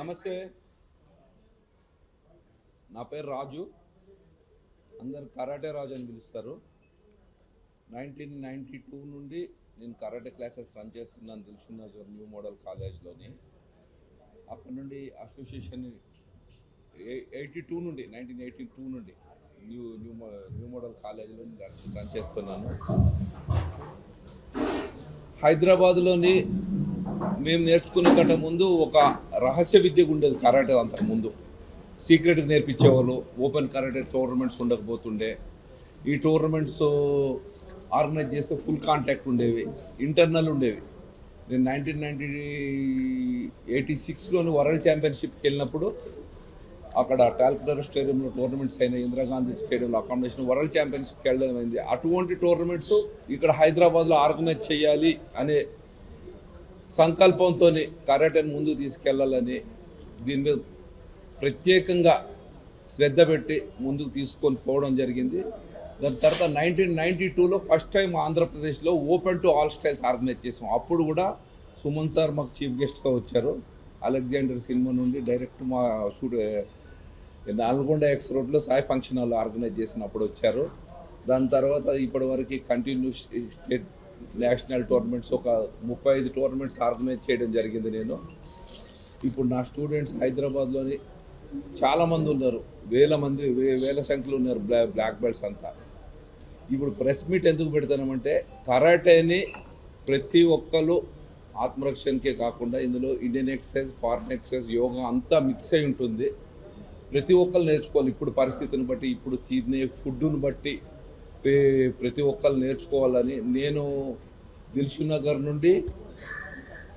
నమస్తే, నా పేరు రాజు. అందరు కరాటే రాజు అని పిలుస్తారు. 1992 నుండి నేను కరాటే క్లాసెస్ రన్ చేస్తున్నాను దిల్సుఖ్నగర్ న్యూ మోడల్ కాలేజ్లోని. అక్కడ నుండి అసోసియేషన్ 1982 నుండి న్యూ మోడల్ కాలేజ్లో రన్ చేస్తున్నాను. హైదరాబాద్లోని మేము నేర్చుకునే కంటే ముందు ఒక రహస్య విద్యగా ఉండేది కరాటే. అంతకుముందు సీక్రెట్గా నేర్పించేవాళ్ళు. ఓపెన్ కరాటే టోర్నమెంట్స్ ఉండకపోతుండే. ఈ టోర్నమెంట్స్ ఆర్గనైజ్ చేస్తే ఫుల్ కాంటాక్ట్ ఉండేవి, ఇంటర్నల్ ఉండేవి. నేను 1986లోని వరల్డ్ ఛాంపియన్షిప్కి వెళ్ళినప్పుడు అక్కడ టాల్కడర్ స్టేడియంలో టోర్నమెంట్స్ అయిన, ఇందిరాగాంధీ స్టేడియంలో అకామిడేషన్ వరల్డ్ ఛాంపియన్షిప్కి వెళ్ళడం అయింది. అటువంటి టోర్నమెంట్స్ ఇక్కడ హైదరాబాద్లో ఆర్గనైజ్ చేయాలి అనే సంకల్పంతో కరాటేని ముందుకు తీసుకెళ్లాలని దీని మీద ప్రత్యేకంగా శ్రద్ధ పెట్టి ముందుకు తీసుకొని పోవడం జరిగింది. దాని తర్వాత 1992లో ఫస్ట్ టైం ఆంధ్రప్రదేశ్లో open to all styles organise చేసాం. అప్పుడు కూడా సుమన్ సార్ మాకు చీఫ్ గెస్ట్గా వచ్చారు. అలెగ్జాండర్ సినిమా నుండి డైరెక్ట్ మా నల్గొండ ఎక్స్ రోడ్లో సాయి ఫంక్షన్ హాల్ ఆర్గనైజ్ చేసినప్పుడు వచ్చారు. దాని తర్వాత ఇప్పటి వరకు కంటిన్యూ స్టేట్ నేషనల్ టోర్నమెంట్స్ ఒక 35 టోర్నమెంట్స్ ఆర్గనైజ్ చేయడం జరిగింది నేను. ఇప్పుడు నా స్టూడెంట్స్ హైదరాబాద్లోని చాలామంది ఉన్నారు, వేల సంఖ్యలో ఉన్నారు బ్లాక్ బెల్ట్స్ అంతా. ఇప్పుడు ప్రెస్ మీట్ ఎందుకు పెడతామంటే కరాటేని ప్రతి ఒక్కరు ఆత్మరక్షణకే కాకుండా ఇందులో Indian exercise, foreign exercise, yoga అంతా మిక్స్ అయి ఉంటుంది. ప్రతి ఒక్కరు నేర్చుకోవాలి. ఇప్పుడు పరిస్థితిని బట్టి, ఇప్పుడు తినే ఫుడ్ని బట్టి ప్రతి ఒక్కరు నేర్చుకోవాలని నేను దిల్సుఖ్నగర్ నుండి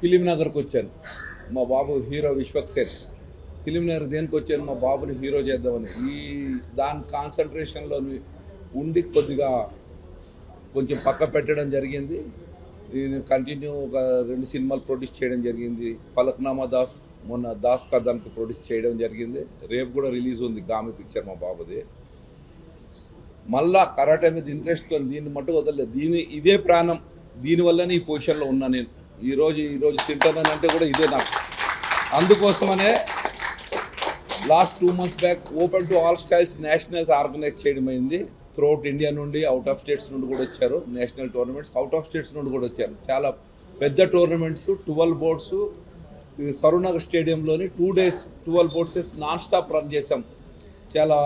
ఫిలిం నగర్కి వచ్చాను. మా బాబు హీరో విశ్వక్సేన్. ఫిలిం నగర్ దేనికి వచ్చాను? మా బాబుని హీరో చేద్దామని. దాని కాన్సన్ట్రేషన్లో ఉండి కొంచెం పక్క పెట్టడం జరిగింది. నేను కంటిన్యూ ఒక 2 సినిమాలు ప్రొడ్యూస్ చేయడం జరిగింది. ఫలక్నామా దాస్, మొన్న దాస్ కథానికి ప్రొడ్యూస్ చేయడం జరిగింది. రేపు కూడా రిలీజ్ ఉంది గామి పిక్చర్ మా బాబుది. మళ్ళా కరాటే మీద ఇంట్రెస్ట్ దీన్ని మట్టుకు వదలలేదు. ఇదే ప్రాణం. దీనివల్లనే ఈ పొజిషన్లో ఉన్నా నేను. ఈరోజు తింటానంటే కూడా ఇదే నాకు. అందుకోసమనే last 2 months back open to all styles nationals organise చేయడం అయింది. త్రూఅవుట్ ఇండియా నుండి, అవుట్ ఆఫ్ స్టేట్స్ నుండి కూడా వచ్చారు. National tournaments out of states నుండి కూడా వచ్చారు. చాలా పెద్ద టోర్నమెంట్స్, 12 బోర్డ్స్ సరూనగర్ స్టేడియంలోని 2 days 12 boards non stop run చేసాం. చాలా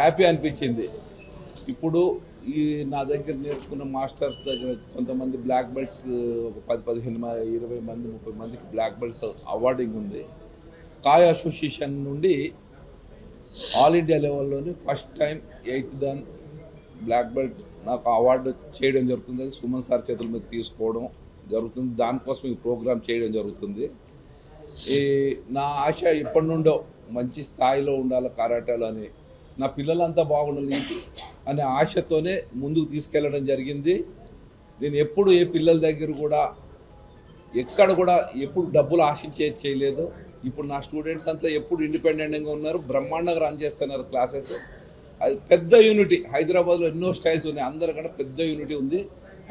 హ్యాపీ అనిపించింది. ఇప్పుడు నా దగ్గర నేర్చుకున్న మాస్టర్స్ దగ్గర కొంతమంది బ్లాక్ బెల్ట్స్, ఒక 10, 15, 20 మంది, 30 మందికి బ్లాక్ బెల్ట్స్ అవార్డింగ్ ఉంది. కాయ్ అసోసియేషన్ నుండి ఆల్ ఇండియా లెవెల్లోని first time 8th Dan black belt నాకు అవార్డు చేయడం జరుగుతుంది. అది సుమన్ సార్ చేతుల మీద తీసుకోవడం జరుగుతుంది. దానికోసం ఈ ప్రోగ్రామ్ చేయడం జరుగుతుంది. నా ఆశ ఎప్పటి నుండో మంచి స్థాయిలో ఉండాలి కరాటేలో అని, నా పిల్లలంతా బాగుండాలి అనే ఆశతోనే ముందుకు తీసుకెళ్ళడం జరిగింది. నేను ఎప్పుడు ఏ పిల్లల దగ్గర కూడా ఎక్కడ కూడా ఎప్పుడు డబ్బులు ఆశించేది చేయలేదు. ఇప్పుడు నా స్టూడెంట్స్ అంతా ఎప్పుడు ఇండిపెండెంట్గా ఉన్నారు, బ్రహ్మాండంగా రన్ చేస్తున్నారు క్లాసెస్. అది పెద్ద యూనిటీ. హైదరాబాద్లో ఎన్నో స్టైల్స్ ఉన్నాయి, అందరికన్నా పెద్ద యూనిటీ ఉంది.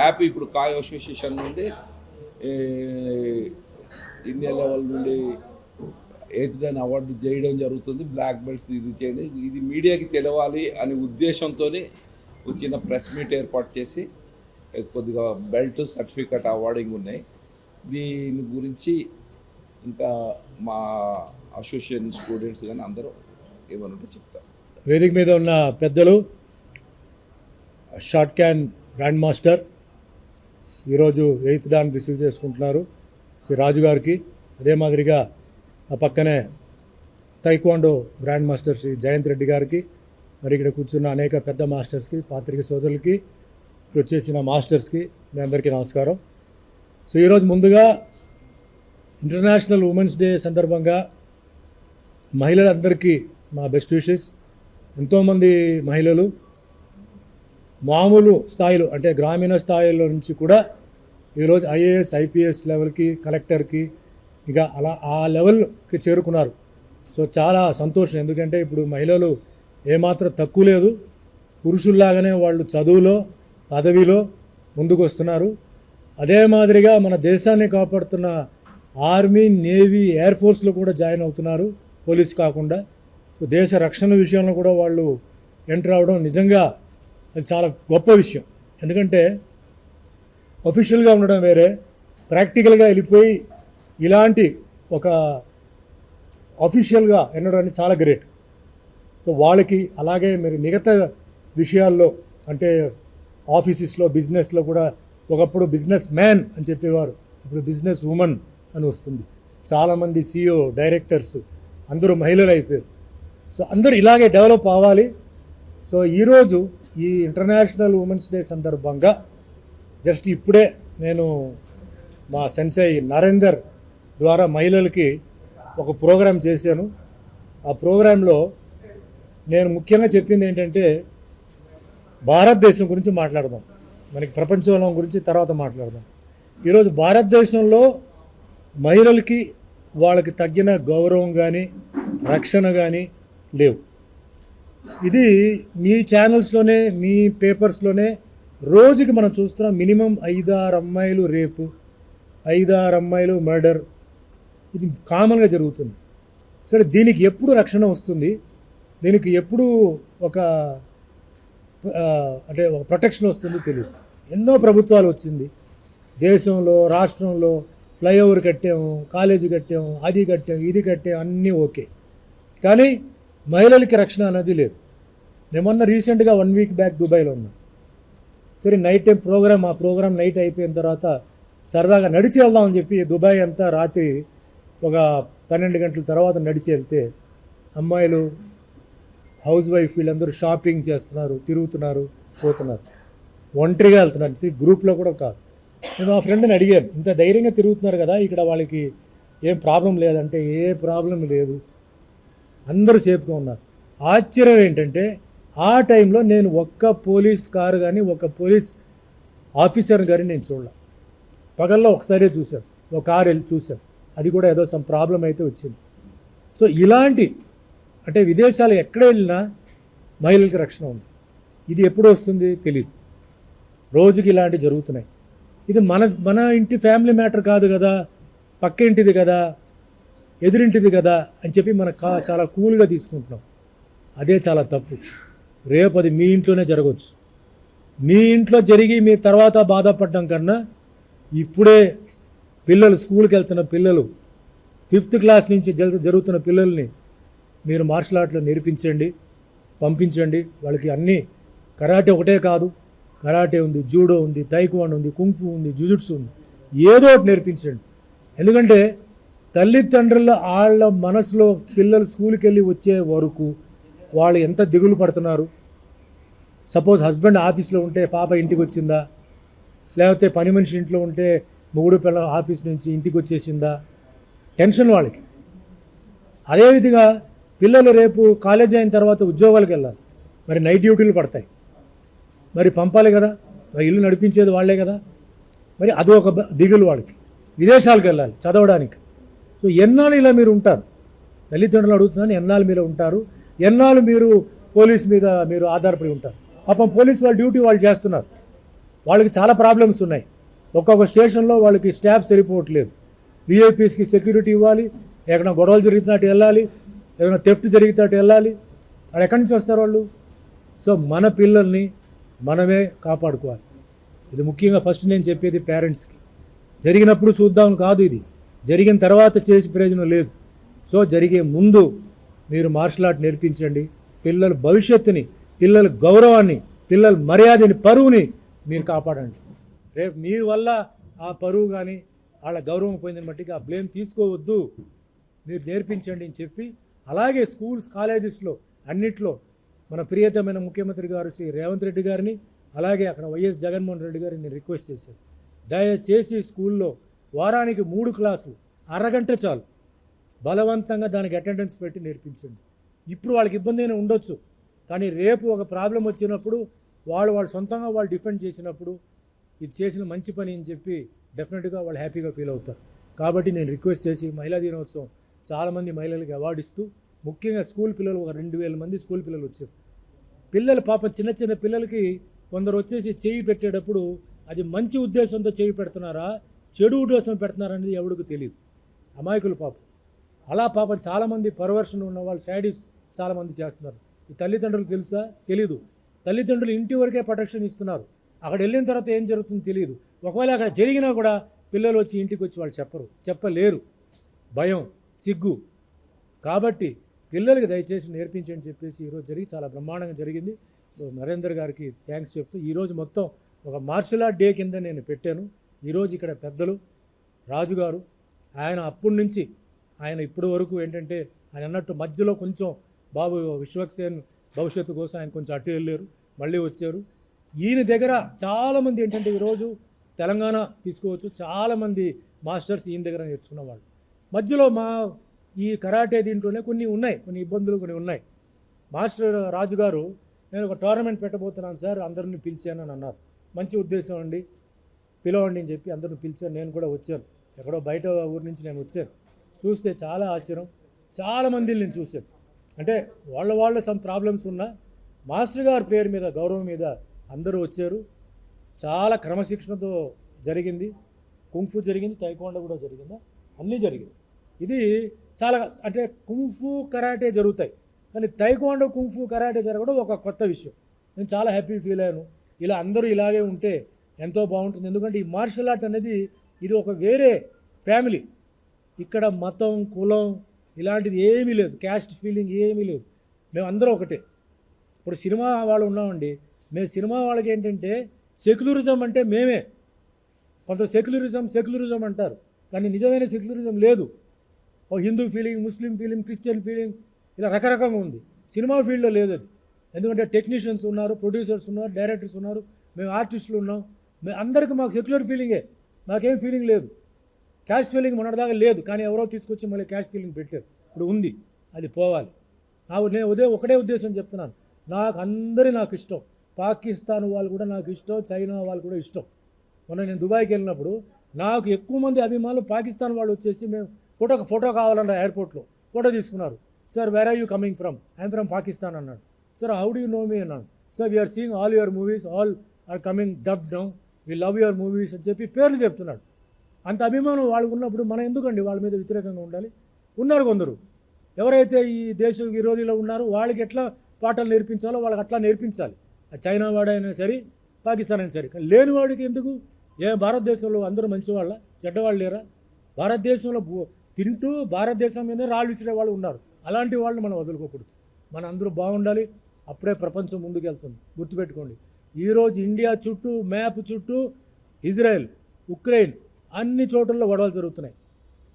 హ్యాపీ. ఇప్పుడు కాయ్ అసోసియేషన్ నుండి ఇండియా లెవెల్ నుండి 8th Dan అవార్డు చేయడం జరుగుతుంది. బ్లాక్ బెల్ట్స్ ఇది చేయండి, ఇది మీడియాకి తెలవాలి అనే ఉద్దేశంతో వచ్చిన ప్రెస్ మీట్ ఏర్పాటు చేసి కొద్దిగా బెల్ట్, సర్టిఫికెట్ అవార్డింగ్ ఉన్నాయి. దీని గురించి ఇంకా మా అసోసియేషన్ స్టూడెంట్స్ కానీ అందరూ ఏమన్నట్టు చెప్తారు. వేదిక మీద ఉన్న పెద్దలు, షార్ట్ క్యాన్ గ్రాండ్ మాస్టర్ ఈరోజు 8th Dan రిసీవ్ చేసుకుంటున్నారు శ్రీ రాజు గారికి. అదే మాదిరిగా ఆ పక్కనే taekwondo grand master Shri Jayant Reddy గారికి, మరి ఇక్కడ కూర్చున్న అనేక పెద్ద మాస్టర్స్కి, పాత్రిక సోదరులకి, ఇక్కడ వచ్చేసిన మాస్టర్స్కి మీ అందరికీ నమస్కారం. సో ఈరోజు ముందుగా ఇంటర్నేషనల్ ఉమెన్స్ డే సందర్భంగా మహిళలందరికీ మా బెస్ట్ విషెస్. ఎంతోమంది మహిళలు మామూలు స్థాయిలో అంటే గ్రామీణ స్థాయిలో నుంచి కూడా ఈరోజు IAS, IPS లెవెల్కి, కలెక్టర్కి ఇక అలా ఆ లెవెల్కి చేరుకున్నారు. సో చాలా సంతోషం. ఎందుకంటే ఇప్పుడు మహిళలు ఏమాత్రం తక్కువ లేదు, పురుషుల్లాగానే వాళ్ళు చదువులో, పదవిలో ముందుకు వస్తున్నారు. అదే మాదిరిగా మన దేశాన్ని కాపాడుతున్న ఆర్మీ, నేవీ, ఎయిర్ ఫోర్స్లో కూడా జాయిన్ అవుతున్నారు, పోలీస్ కాకుండా. సో దేశ రక్షణ విషయంలో కూడా వాళ్ళు ఎంటర్ అవ్వడం నిజంగా అది చాలా గొప్ప విషయం. ఎందుకంటే అఫీషియల్గా ఉండడం వేరే, ప్రాక్టికల్గా వెళ్ళిపోయి ఇలాంటి ఒక అఫీషియల్గా ఉండడం అనేది చాలా గ్రేట్. సో వాళ్ళకి అలాగే మరి మిగతా విషయాల్లో అంటే ఆఫీసెస్లో, బిజినెస్లో కూడా ఒకప్పుడు బిజినెస్ మ్యాన్ అని చెప్పేవారు, ఇప్పుడు బిజినెస్ ఉమెన్ అని వస్తుంది. చాలామంది CEO, డైరెక్టర్స్ అందరూ మహిళలు అయిపోయారు. సో అందరూ ఇలాగే డెవలప్ అవ్వాలి. సో ఈరోజు ఈ ఇంటర్నేషనల్ ఉమెన్స్ డే సందర్భంగా జస్ట్ ఇప్పుడే నేను మా సెన్సై నరేందర్ ద్వారా మహిళలకి ఒక ప్రోగ్రాం చేశాను. ఆ ప్రోగ్రాంలో నేను ముఖ్యంగా చెప్పింది ఏంటంటే భారతదేశం గురించి మాట్లాడదాం, మనకి ప్రపంచంలో గురించి తర్వాత మాట్లాడదాం. ఈరోజు భారతదేశంలో మహిళలకి వాళ్ళకి తగ్గిన గౌరవం కానీ రక్షణ కానీ లేవు. ఇది మీ ఛానల్స్లోనే, మీ పేపర్స్లోనే రోజుకి మనం చూస్తున్నాం. మినిమం 5-6 అమ్మాయిలు రేపు, 5-6 అమ్మాయిలు మర్డర్, ఇది కామన్గా జరుగుతుంది. సరే, దీనికి ఎప్పుడు రక్షణ వస్తుంది, దీనికి ఎప్పుడు ఒక అంటే ఒక ప్రొటెక్షన్ వస్తుంది తెలియదు. ఎన్నో ప్రభుత్వాలు వచ్చింది దేశంలో, రాష్ట్రంలో, ఫ్లైఓవర్ కట్టాము, కాలేజీ కట్టాము, అది కట్టాము, ఇది కట్టాము, అన్నీ ఓకే. కానీ మహిళలకి రక్షణ అనేది లేదు. నేను మొన్న రీసెంట్గా 1 వీక్ బ్యాక్ దుబాయ్లో ఉన్నా. సరే, నైట్ టైం ప్రోగ్రామ్, ఆ ప్రోగ్రామ్ నైట్ అయిపోయిన తర్వాత సరదాగా నడిచి వెళ్దామని చెప్పి దుబాయ్ అంతా రాత్రి ఒక 12 గంటల తర్వాత నడిచి వెళ్తే అమ్మాయిలు, హౌస్ వైఫ్ వీళ్ళందరూ షాపింగ్ చేస్తున్నారు, తిరుగుతున్నారు, పోతున్నారు, ఒంటరిగా వెళ్తున్నారు, గ్రూప్లో కూడా కాదు. నేను ఆ ఫ్రెండ్ని అడిగాను, ఇంత ధైర్యంగా తిరుగుతున్నారు కదా, ఇక్కడ వాళ్ళకి ఏం ప్రాబ్లం లేదంటే ఏ ప్రాబ్లం లేదు, అందరూ సేఫ్గా ఉన్నారు. ఆశ్చర్యం ఏంటంటే ఆ టైంలో నేను ఒక్క పోలీస్ కారు కానీ ఒక్క పోలీస్ ఆఫీసర్ కానీ నేను చూడలే. పగల్లో ఒకసారి చూశాను, ఒక కారు వెళ్ళి చూశాను, అది కూడా ఏదో సమ్ ప్రాబ్లం అయితే వచ్చింది. సో ఇలాంటి అంటే విదేశాలు ఎక్కడ వెళ్ళినా మహిళలకి రక్షణ ఉంది. ఇది ఎప్పుడు వస్తుంది తెలియదు, రోజుకి ఇలాంటివి జరుగుతున్నాయి. ఇది మన ఇంటి ఫ్యామిలీ మ్యాటర్ కాదు కదా, పక్క ఇంటిది కదా, ఎదురింటిది కదా అని చెప్పి మనం చాలా కూల్గా తీసుకుంటున్నాం. అదే చాలా తప్పు. రేపు అది మీ ఇంట్లోనే జరగవచ్చు. మీ ఇంట్లో జరిగి మీ తర్వాత బాధపడడం కన్నా ఇప్పుడే పిల్లలు, స్కూల్కి వెళ్తున్న పిల్లలు, 5th క్లాస్ నుంచి జరుగుతున్న పిల్లల్ని మీరు మార్షల్ ఆర్ట్లో నేర్పించండి, పంపించండి. వాళ్ళకి అన్నీ కరాటే ఒకటే కాదు, కరాటే ఉంది, జూడో ఉంది, తైక్వాండో ఉంది, కుంఫు ఉంది, జుజుట్సు ఉంది, ఏదో ఒకటి నేర్పించండి. ఎందుకంటే తల్లిదండ్రుల వాళ్ళ మనసులో పిల్లలు స్కూల్కి వెళ్ళి వచ్చే వరకు వాళ్ళు ఎంత దిగులు పడుతున్నారు. సపోజ్ హస్బెండ్ ఆఫీస్లో ఉంటే పాప ఇంటికి వచ్చిందా, లేకపోతే పని మనిషి ఇంట్లో ఉంటే మొగుడు పిల్ల ఆఫీస్ నుంచి ఇంటికి వచ్చేసిందా, టెన్షన్ వాళ్ళకి. అదేవిధంగా పిల్లలు రేపు కాలేజీ అయిన తర్వాత ఉద్యోగాలకు వెళ్ళాలి, మరి నైట్ డ్యూటీలు పడతాయి, మరి పంపాలి కదా, మరి ఇల్లు నడిపించేది వాళ్ళే కదా, మరి అదొక దిగులు వాళ్ళకి. విదేశాలకు వెళ్ళాలి చదవడానికి. సో ఎన్నాళ్ళు ఇలా మీరు ఉంటారు, తల్లిదండ్రులు అడుగుతున్నాను, ఎన్నాళ్ళు మీరు ఉంటారు, ఎన్నాళ్ళు మీరు పోలీస్ మీద మీరు ఆధారపడి ఉంటారు. పాపం పోలీస్ వాళ్ళ డ్యూటీ వాళ్ళు చేస్తున్నారు, వాళ్ళకి చాలా ప్రాబ్లమ్స్ ఉన్నాయి. ఒక్కొక్క స్టేషన్లో వాళ్ళకి స్టాఫ్ సరిపోవట్లేదు. విఐపీస్కి సెక్యూరిటీ ఇవ్వాలి, ఎక్కడ గొడవలు జరుగుతున్నట్టు వెళ్ళాలి, ఏదైనా థెఫ్ట్ జరిగినట్టు వెళ్ళాలి. వాళ్ళు ఎక్కడి నుంచి వస్తారు వాళ్ళు? సో మన పిల్లల్ని మనమే కాపాడుకోవాలి. ఇది ముఖ్యంగా ఫస్ట్ నేను చెప్పేది పేరెంట్స్కి. జరిగినప్పుడు చూద్దాం కాదు, ఇది జరిగిన తర్వాత చేసి ప్రయోజనం లేదు. సో జరిగే ముందు మీరు మార్షల్ ఆర్ట్ నేర్పించండి. పిల్లల భవిష్యత్తుని, పిల్లల గౌరవాన్ని, పిల్లల మర్యాదని, పరువుని మీరు కాపాడండి. రేపు మీరు వల్ల ఆ పరువు కానీ వాళ్ళ గౌరవం పోయిందని బట్టి ఆ బ్లేమ్ తీసుకోవద్దు, మీరు నేర్పించండి అని చెప్పి, అలాగే స్కూల్స్, కాలేజెస్లో అన్నిట్లో మన ప్రియతమైన ముఖ్యమంత్రి గారు శ్రీ రేవంత్ రెడ్డి గారిని, అలాగే అక్కడ వైఎస్ జగన్మోహన్ రెడ్డి గారిని నేను రిక్వెస్ట్ చేశాను, దయచేసి స్కూల్లో వారానికి 3 క్లాసులు, అరగంట చాలు, బలవంతంగా దానికి అటెండెన్స్ పెట్టి నేర్పించండి. ఇప్పుడు వాళ్ళకి ఇబ్బంది అయినా ఉండొచ్చు, కానీ రేపు ఒక ప్రాబ్లం వచ్చినప్పుడు వాళ్ళు సొంతంగా వాళ్ళు డిఫెండ్ చేసినప్పుడు ఇది చేసిన మంచి పని అని చెప్పి డెఫినెట్గా వాళ్ళు హ్యాపీగా ఫీల్ అవుతారు. కాబట్టి నేను రిక్వెస్ట్ చేసి మహిళా దినోత్సవం చాలామంది మహిళలకి అవార్డు ఇస్తూ, ముఖ్యంగా స్కూల్ పిల్లలు ఒక 2000 మంది స్కూల్ పిల్లలు వచ్చారు. పిల్లలు పాపం చిన్న చిన్న పిల్లలకి కొందరు వచ్చేసి చేయి పెట్టేటప్పుడు అది మంచి ఉద్దేశంతో చేయి పెడుతున్నారా, చెడు ఉద్దేశం పెడుతున్నారా అనేది ఎవరికి తెలియదు. అమాయకులు పాపం. అలా పాపం చాలామంది పర్వర్షన్ ఉన్న వాళ్ళు శాడీస్ చాలామంది చేస్తున్నారు. ఈ తల్లిదండ్రులకు తెలుసా? తెలీదు. తల్లిదండ్రులు ఇంటి వరకే ప్రొటెక్షన్ ఇస్తున్నారు. అక్కడ వెళ్ళిన తర్వాత ఏం జరుగుతుందో తెలియదు. ఒకవేళ అక్కడ జరిగినా కూడా పిల్లలు వచ్చి ఇంటికి వచ్చి వాళ్ళు చెప్పలేరు. భయం, సిగ్గు. కాబట్టి పిల్లలకి దయచేసి నేర్పించని చెప్పేసి ఈరోజు చాలా బ్రహ్మాండంగా జరిగింది. సో నరేందర్ గారికి థ్యాంక్స్ చెప్తూ ఈరోజు మొత్తం ఒక మార్షల్ ఆర్ట్ డే కింద నేను పెట్టాను. ఈరోజు ఇక్కడ పెద్దలు రాజుగారు ఆయన అప్పటి నుంచి ఆయన ఇప్పటి వరకు ఏంటంటే ఆయన అన్నట్టు మధ్యలో కొంచెం బాబు విశ్వక్సేన్ భవిష్యత్తు కోసం ఆయన కొంచెం అటు వెళ్ళారు, మళ్ళీ వచ్చారు. ఈయన దగ్గర చాలామంది ఏంటంటే ఈరోజు తెలంగాణ తీసుకోవచ్చు, చాలామంది మాస్టర్స్ ఈయన దగ్గర నేర్చుకున్న వాళ్ళు. మధ్యలో ఈ కరాటే దీంట్లోనే కొన్ని ఇబ్బందులు ఉన్నాయి. మాస్టర్ రాజుగారు నేను ఒక టోర్నమెంట్ పెట్టబోతున్నాను సార్, అందరిని పిలిచానని అన్నారు. మంచి ఉద్దేశం అండి, పిలవండి అని చెప్పి అందరిని పిలిచాను. నేను కూడా వచ్చాను, ఎక్కడో బయట ఊరి నుంచి నేను వచ్చాను. చూస్తే చాలా ఆశ్చర్యం, చాలామందిని నేను చూశాను. అంటే వాళ్ళ సమ్ ప్రాబ్లమ్స్ ఉన్నా మాస్టర్ గారి పేరు మీద గౌరవం మీద అందరూ వచ్చారు. చాలా క్రమశిక్షణతో జరిగింది. కుంఫు జరిగింది, తైక్వాండో కూడా జరిగిందా, అన్నీ జరిగింది. ఇది చాలా అంటే కుంఫు కరాటే జరుగుతాయి, కానీ తైక్వాండో కుంఫు కరాటే జరగడం ఒక కొత్త విషయం. నేను చాలా హ్యాపీ ఫీల్ అయ్యాను. ఇలా అందరూ ఇలాగే ఉంటే ఎంతో బాగుంటుంది. ఎందుకంటే ఈ మార్షల్ ఆర్ట్ అనేది ఇది ఒక వేరే ఫ్యామిలీ. ఇక్కడ మతం, కులం ఇలాంటిది ఏమీ లేదు, క్యాస్ట్ ఫీలింగ్ ఏమీ లేదు. మేము అందరం ఒకటే. ఇప్పుడు సినిమా వాళ్ళు ఉన్నామండి, మేము సినిమా వాళ్ళకి ఏంటంటే సెక్యులరిజం అంటే మేమే. కొంత సెక్యులరిజం అంటారు, కానీ నిజమైన సెక్యులరిజం లేదు. ఓ హిందూ ఫీలింగ్, ముస్లిం ఫీలింగ్, క్రిస్టియన్ ఫీలింగ్ ఇలా రకరకంగా ఉంది. సినిమా ఫీల్డ్లో లేదు అది. ఎందుకంటే టెక్నీషియన్స్ ఉన్నారు, ప్రొడ్యూసర్స్ ఉన్నారు, డైరెక్టర్స్ ఉన్నారు, మేము ఆర్టిస్టులు ఉన్నాం. అందరికీ మాకు సెక్యులర్ ఫీలింగే, మాకేం ఫీలింగ్ లేదు. క్యాస్ట్ ఫీలింగ్ మొన్నటిదాకా లేదు, కానీ ఎవరో తీసుకొచ్చి మళ్ళీ క్యాస్ట్ ఫీలింగ్ పెట్టారు. ఇప్పుడు ఉంది, అది పోవాలి. నేను ఒకటే ఉద్దేశం చెప్తున్నాను, నాకు ఇష్టం. పాకిస్తాన్ వాళ్ళు కూడా నాకు ఇష్టం, చైనా వాళ్ళు కూడా ఇష్టం. మొన్న నేను దుబాయ్కి వెళ్ళినప్పుడు నాకు ఎక్కువ మంది అభిమానులు పాకిస్తాన్ వాళ్ళు వచ్చేసి మేము ఫోటో కావాలన్న ఎయిర్పోర్ట్లో ఫోటో తీసుకున్నారు. Sir where are you coming from? I'm from Pakistan అన్నాడు. Sir how do you know me అన్నాడు. Sir we're seeing all your movies, all are coming dub down, we love your movies అని చెప్పి పేర్లు చెప్తున్నాడు. అంత అభిమానం వాళ్ళకు ఉన్నప్పుడు మనం ఎందుకండి వాళ్ళ మీద వ్యతిరేకంగా ఉండాలి? ఉన్నారు కొందరు, ఎవరైతే ఈ దేశ విరోధిలో ఉన్నారో వాళ్ళకి ఎట్లా పాఠాలు నేర్పించాలో వాళ్ళకి అట్లా నేర్పించాలి. చైనా వాడైనా సరే, పాకిస్తాన్ అయినా సరే. కానీ లేని వాడికి ఎందుకు? భారతదేశంలో అందరూ మంచివాళ్ళ, చెడ్డవాళ్ళు లేరా? భారతదేశంలో తింటూ భారతదేశం మీద రాళ్ళు విసిరే వాళ్ళు ఉన్నారు. అలాంటి వాళ్ళని మనం వదులుకోకూడదు. మన అందరూ బాగుండాలి, అప్పుడే ప్రపంచం ముందుకెళ్తుంది. గుర్తుపెట్టుకోండి, ఈరోజు ఇండియా చుట్టూ, మ్యాప్ చుట్టూ ఇజ్రాయెల్, ఉక్రెయిన్ అన్ని చోట్లలో గొడవలు జరుగుతున్నాయి.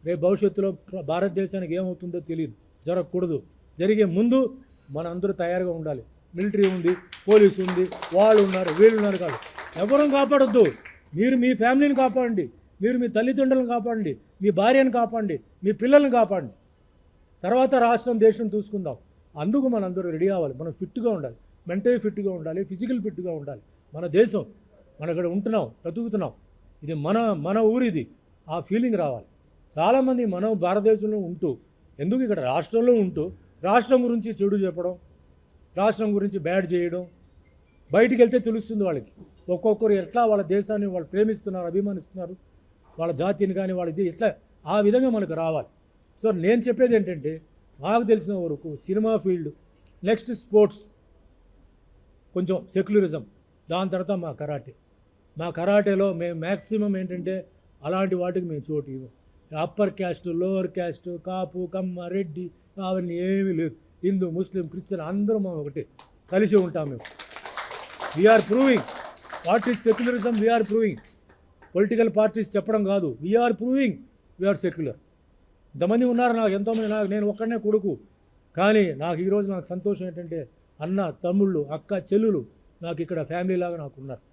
రేపు భవిష్యత్తులో భారతదేశానికి ఏమవుతుందో తెలియదు, జరగకూడదు. జరిగే ముందు మన అందరూ తయారుగా ఉండాలి. మిలిటరీ ఉంది, పోలీసు ఉంది, వాళ్ళు ఉన్నారు, వీళ్ళు ఉన్నారు కాదు. ఎవరూ కాపాడొద్దు. మీరు మీ ఫ్యామిలీని కాపాడండి, మీరు మీ తల్లిదండ్రులను కాపాడండి, మీ భార్యను కాపాడండి, మీ పిల్లల్ని కాపాడండి. తర్వాత రాష్ట్రం, దేశం చూసుకుందాం. అందుకు మనందరూ రెడీ అవ్వాలి. మనం ఫిట్గా ఉండాలి, మెంటల్ ఫిట్గా ఉండాలి, ఫిజికల్ ఫిట్గా ఉండాలి. మన దేశం, మన ఇక్కడ ఉంటున్నాం, బ్రతుకుతున్నాం, ఇది మన ఊరిది, ఆ ఫీలింగ్ రావాలి. చాలామంది మనం భారతదేశంలో ఉంటూ ఎందుకు ఇక్కడ రాష్ట్రంలో ఉంటూ రాష్ట్రం గురించి చెడు చెప్పడం, రాష్ట్రం గురించి బ్యాడ్ చేయడం, బయటికి వెళ్తే తెలుస్తుంది వాళ్ళకి. ఒక్కొక్కరు ఎట్లా వాళ్ళ దేశాన్ని వాళ్ళు ప్రేమిస్తున్నారు, అభిమానిస్తున్నారు, వాళ్ళ జాతిని కానీ వాళ్ళది ఎట్లా, ఆ విధంగా మనకు రావాలి. సో నేను చెప్పేది ఏంటంటే, నాకు తెలిసిన వరకు సినిమా ఫీల్డ్, నెక్స్ట్ స్పోర్ట్స్, కొంచెం సెక్యులరిజం, దాని తర్వాత మా కరాటేలో మేము మ్యాక్సిమం ఏంటంటే అలాంటి వాటికి మేము చోటు ఇవ్వం. అప్పర్ క్యాస్ట్, లోవర్ క్యాస్ట్, కాపు, కమ్మ, రెడ్డి అవన్నీ ఏమీ లేదు. హిందూ, ముస్లిం, క్రిస్టియన్ అందరం మేము ఒకటే, కలిసి ఉంటాం. మేము we're proving what is secularism. We're proving, political parties చెప్పడం కాదు, వీఆర్ ప్రూవింగ్ వీఆర్ సెక్యులర్. ఇంతమంది ఉన్నారు, నాకు ఎంతోమంది, నేను ఒక్కడనే కొడుకు. కానీ ఈరోజు నాకు సంతోషం ఏంటంటే అన్న, తమ్ముళ్ళు, అక్క, చెల్లులు నాకు ఇక్కడ ఫ్యామిలీ లాగా నాకు ఉన్నారు.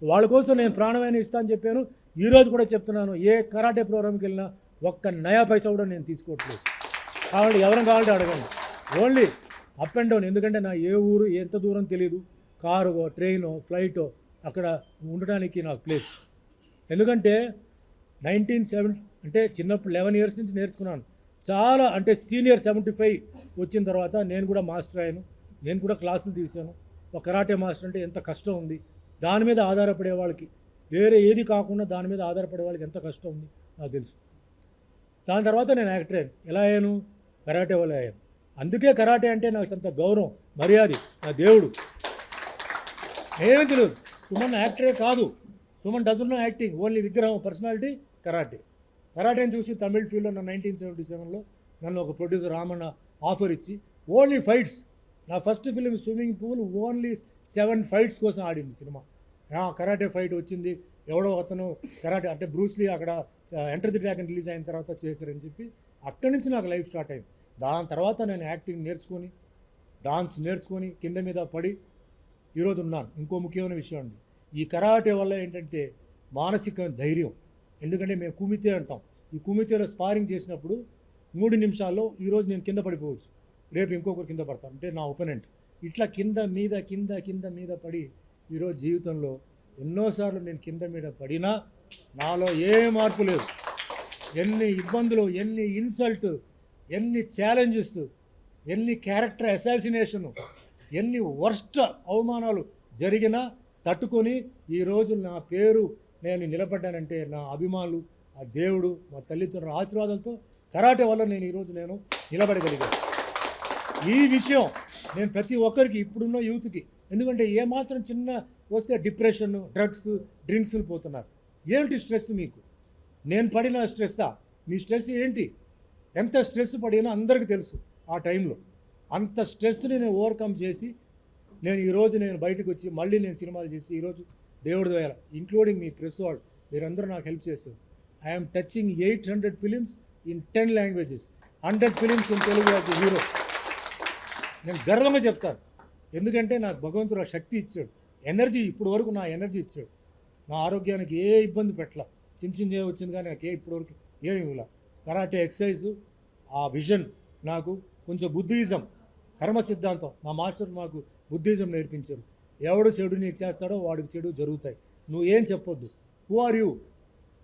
సో వాళ్ళ కోసం నేను ప్రాణమైన ఇస్తా అని చెప్పాను. ఈరోజు కూడా చెప్తున్నాను, ఏ కరాటే ప్రోగ్రామ్కి వెళ్ళినా ఒక్క నయా పైసా కూడా నేను తీసుకోవట్లేదు. కావాలంటే ఎవరైనా కావాలంటే అడగండి, ఓన్లీ అప్ అండ్ డౌన్. ఎందుకంటే నా ఏ ఊరు ఎంత దూరం తెలియదు, కారుగో, ట్రైనో, ఫ్లైటో అక్కడ ఉండడానికి నాకు ప్లేస్. ఎందుకంటే 1970 అంటే చిన్నప్పుడు 11 ఇయర్స్ నుంచి నేర్చుకున్నాను. చాలా అంటే సీనియర్ 75 వచ్చిన తర్వాత నేను కూడా మాస్టర్ అయ్యాను, నేను కూడా క్లాసులు తీశాను. ఒక కరాటే మాస్టర్ అంటే ఎంత కష్టం ఉంది, దాని మీద ఆధారపడే వాళ్ళకి, వేరే ఏది కాకుండా దాని మీద ఆధారపడే వాళ్ళకి ఎంత కష్టం ఉంది నాకు తెలుసు. దాని తర్వాత నేను యాక్టర్ అయ్యాను. ఎలా అయ్యాను? కరాటే వల్ల అయ్యాను. అందుకే కరాటే అంటే నాకు అంత గౌరవం, మర్యాద, నా దేవుడు. ఏమీ తెలియదు. సుమన్ యాక్టరే కాదు. Suman doesn't know acting, only విగ్రహం, పర్సనాలిటీ, కరాటే. కరాటేని చూసి తమిళ్ ఫీల్డ్లో నా 1977లో నన్ను ఒక ప్రొడ్యూసర్ రామన్న ఆఫర్ ఇచ్చి ఓన్లీ ఫైట్స్, నా first film swimming pool only 7 fights కోసం ఆడింది సినిమా. కరాటే ఫైట్ వచ్చింది, ఎవడో అతను కరాటే అంటే బ్రూస్లీ అక్కడ ఎంటర్ ది డ్రాగన్ రిలీజ్ అయిన తర్వాత చేశారని చెప్పి అక్కడి నుంచి నాకు లైఫ్ స్టార్ట్ అయింది. దాని తర్వాత నేను యాక్టింగ్ నేర్చుకొని, డాన్స్ నేర్చుకొని, కింద మీద పడి ఈరోజు ఉన్నాను. ఇంకో ముఖ్యమైన విషయం అండి, ఈ కరాటే వల్ల ఏంటంటే మానసిక ధైర్యం. ఎందుకంటే మేము కుమితే అంటాం. ఈ కుమితేలో స్పారింగ్ చేసినప్పుడు 3 నిమిషాల్లో ఈరోజు నేను కింద పడిపోవచ్చు, రేపు ఇంకొకరు కింద పడతాను, అంటే నా ఒపోనెంట్. ఇట్లా కింద మీద పడి ఈరోజు జీవితంలో ఎన్నోసార్లు నేను కింద మీద పడినా నాలో ఏ మార్పు లేదు. ఎన్ని ఇబ్బందులు, ఎన్ని ఇన్సల్ట్, ఎన్ని ఛాలెంజెస్, ఎన్ని క్యారెక్టర్ అసాసినేషను, ఎన్ని వర్స్ట్ అవమానాలు జరిగినా తట్టుకొని ఈరోజు నా పేరు నేను నిలబడ్డానంటే నా అభిమానులు, ఆ దేవుడు, మా తల్లిదండ్రుల ఆశీర్వాదాలతో కరాటే వల్ల నేను ఈరోజు నిలబడగలిగాను. ఈ విషయం నేను ప్రతి ఒక్కరికి, ఇప్పుడున్న యూత్కి, ఎందుకంటే ఏమాత్రం చిన్న వస్తే డిప్రెషన్, డ్రగ్స్, డ్రింక్స్లు పోతున్నారు. ఏంటి స్ట్రెస్ మీకు? నేను పడిన స్ట్రెస్సా? మీ స్ట్రెస్ ఏంటి? ఎంత స్ట్రెస్ పడినా అందరికీ తెలుసు. ఆ టైంలో అంత స్ట్రెస్ని నేను ఓవర్కమ్ చేసి ఈరోజు బయటకు వచ్చి మళ్ళీ నేను సినిమాలు చేసి ఈరోజు దేవుడి దయ, ఇంక్లూడింగ్ మీ ప్రెస్ వాళ్ళు, మీరందరూ నాకు హెల్ప్ చేశారు. I'm touching 800 films in 10 languages, 100 films in Telugu as a hero. నేను గర్వంగా చెప్తాను, ఎందుకంటే నాకు భగవంతుడు ఆ శక్తి ఇచ్చాడు, ఎనర్జీ, ఇప్పుడు వరకు నా ఎనర్జీ ఇచ్చాడు. నా ఆరోగ్యానికి ఏ ఇబ్బంది పెట్టలా. చిన్న వచ్చింది కానీ నాకు ఇప్పుడు వరకు ఏమి ఇవ్వలే. కరాటే ఎక్సర్సైజ్, ఆ విజన్, నాకు కొంచెం బుద్ధిజం, కర్మ సిద్ధాంతం, మా మాస్టర్ మాకు బుద్ధిజం నేర్పించారు. ఎవడు చెడు నీకు చేస్తాడో వాడికి చెడు జరుగుతాయి. నువ్వు ఏం చెప్పొద్దు. Who are you?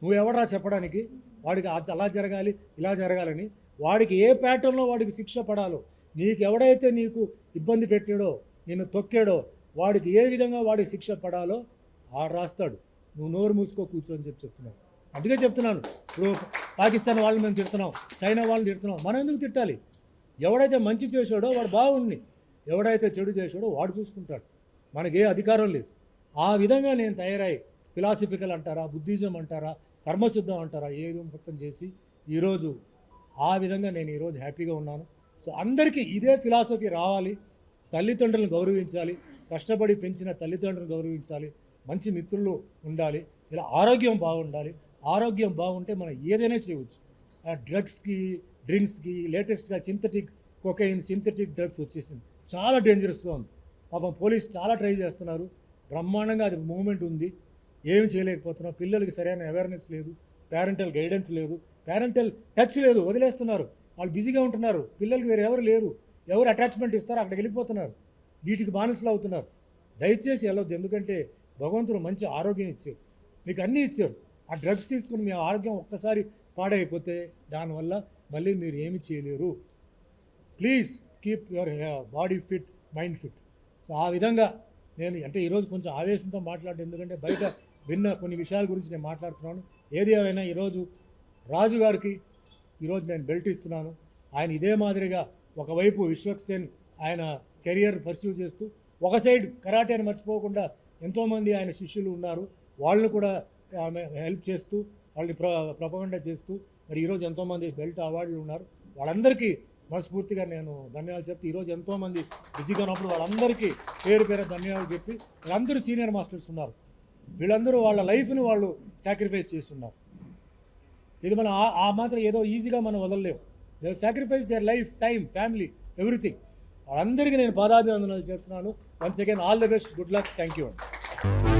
నువ్వు ఎవడరా చెప్పడానికి? వాడికి అలా జరగాలి, ఇలా జరగాలని, వాడికి ఏ ప్యాటర్న్లో వాడికి శిక్ష పడాలో, నీకు ఎవడైతే నీకు ఇబ్బంది పెట్టాడో, నిన్ను తొక్కాడో, వాడికి ఏ విధంగా వాడికి శిక్ష పడాలో రాస్తాడు. నువ్వు నోరు మూసుకో, కూర్చోని చెప్తున్నాను. అందుకే చెప్తున్నాను. ఇప్పుడు పాకిస్తాన్ వాళ్ళని మేము తిడుతున్నాం, చైనా వాళ్ళని తిడుతున్నాం, మనం ఎందుకు తిట్టాలి? ఎవడైతే మంచి చేశాడో వాడు బాగుండి, ఎవడైతే చెడు చేశాడో వాడు చూసుకుంటాడు. మనకి ఏ అధికారం లేదు. ఆ విధంగా నేను తయారై, ఫిలాసఫికల్ అంటారా, బుద్ధిజం అంటారా, కర్మసిద్ధం అంటారా, ఏదో మొత్తం చేసి ఈరోజు ఆ విధంగా నేను ఈరోజు హ్యాపీగా ఉన్నాను. సో అందరికీ ఇదే ఫిలాసఫీ రావాలి. తల్లిదండ్రులను గౌరవించాలి, కష్టపడి పెంచిన తల్లిదండ్రులను గౌరవించాలి, మంచి మిత్రులు ఉండాలి, ఇలా ఆరోగ్యం బాగుండాలి. ఆరోగ్యం బాగుంటే మనం ఏదైనా చేయవచ్చు. డ్రగ్స్కి, డ్రింక్స్కి, లేటెస్ట్గా సింథటిక్ కొకైన్, సింథటిక్ డ్రగ్స్ వచ్చేసింది, చాలా డేంజరస్గా ఉంది. పాపం పోలీస్ చాలా ట్రై చేస్తున్నారు, బ్రహ్మాండంగా అది మూవ్మెంట్ ఉంది, ఏమి చేయలేకపోతున్నాం. పిల్లలకి సరైన అవేర్నెస్ లేదు, పేరెంటల్ గైడెన్స్ లేదు, పేరెంటల్ టచ్ లేదు, వదిలేస్తున్నారు. వాళ్ళు బిజీగా ఉంటున్నారు, పిల్లలకి వేరే ఎవరు లేరు, ఎవరు అటాచ్మెంట్ ఇస్తారో అక్కడికి వెళ్ళిపోతున్నారు, వీటికి బానిసలు అవుతున్నారు. దయచేసి వెళ్ళొద్దు, ఎందుకంటే భగవంతుడు మంచి ఆరోగ్యం ఇచ్చారు, మీకు అన్నీ ఇచ్చారు. ఆ డ్రగ్స్ తీసుకుని మీ ఆరోగ్యం ఒక్కసారి పాడైపోతే దానివల్ల మళ్ళీ మీరు ఏమి చేయలేరు. Please keep your body fit, mind fit. So ఆ విధంగా నేను అంటే ఈరోజు కొంచెం ఆవేశంతో మాట్లాడడం, ఎందుకంటే బయట విన్న కొన్ని విషయాల గురించి నేను మాట్లాడుతున్నాను. ఏది ఏమైనా ఈరోజు రాజు గారికి ఈరోజు నేను బెల్ట్ ఇస్తున్నాను. ఆయన ఇదే మాదిరిగా ఒకవైపు విశ్వక్సేన్ ఆయన కెరియర్ పర్స్యూ చేస్తూ, ఒక సైడ్ కరాటేని మర్చిపోకుండా ఎంతోమంది ఆయన శిష్యులు ఉన్నారు, వాళ్ళని కూడా హెల్ప్ చేస్తూ, వాళ్ళని ప్రపగండా చేస్తూ, మరి ఈరోజు ఎంతోమంది బెల్ట్ అవార్డులు ఉన్నారు. వాళ్ళందరికీ మనస్ఫూర్తిగా నేను ధన్యవాదాలు చెప్తే, ఈరోజు ఎంతోమంది బిజీగా ఉన్నప్పుడు వాళ్ళందరికీ పేరు ధన్యవాదాలు చెప్పి, వీళ్ళందరూ సీనియర్ మాస్టర్స్ ఉన్నారు, వీళ్ళందరూ వాళ్ళ లైఫ్ని వాళ్ళు సాక్రిఫైస్ చేస్తున్నారు. ఇది మనం ఆ మాత్రం ఏదో ఈజీగా మనం వదలలేము. They sacrifice their life, time, family, everything. వాళ్ళందరికీ నేను పాదాభివందనాలు చేస్తున్నాను. Once again all the best, good luck, thank you అండి.